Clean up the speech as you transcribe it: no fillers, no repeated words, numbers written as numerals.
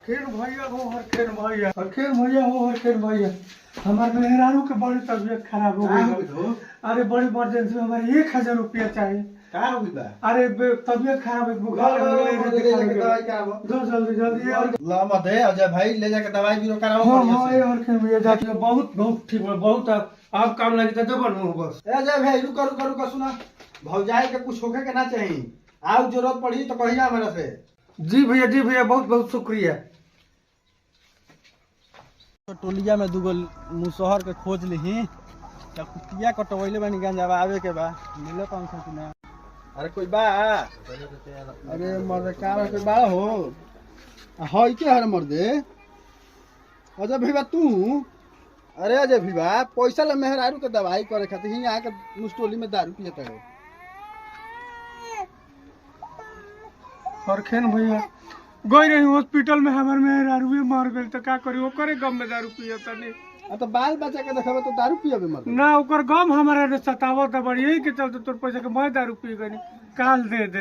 हरखेन भैया हो, हरखेन भैया, हरखेन भैया हो, हरखेन भैया। हमारे मेहरारू के बड़ी तबीयत खराब हो गई। अरे बड़ी इमरजेंसी में हमारे 1000 रुपया चाहिए। का हो गइल बा? अरे तबीयत खराब है, बुखार दो जल्दी जल्दी ला मत दे अजय भाई, ले जाके दवाई बीरो कराओ हाँ बढ़िया हाँ से। ये हरखेन भैया जाके बहुत बहुत ठीक है, बहुत आप काम लगी तो बनू बस। ए अजय भाई रुका सुना, भौजाई के कुछ होके के ना चाहिए, आउ जरूरत पड़ी तो कहिया हमरा से। जी भैया बहुत बहुत शुक्रिया। तो टोलिया में दूगो मुसहर के खोज लीही, तब कुटिया कटवैले बानी गंजावा आवे के बा, मिले कौन सा ना। अरे कोई बा? अरे मर्दे का कोई बा हो? हई के हर मर्दे? अजय भईबा तू? अरे अजय भईबा पैसा ले मेहरारू के दवाई करे खातिर ही यहाँ के मुस्टोली में दारू पियत है। हरखेन भैया गई रही हॉस्पिटल में, हमारे मेहरारू मार गई तो का करी, ओकरे गम में दारू पिया तनी। तो बाल बच्चा के देखबे तो दारू पियबे मर्दे? ना ओकर गम हमारे सतावत बड़ी, यही के चलते तोर पैसा के मैं दारू पी गई, काल दे दे।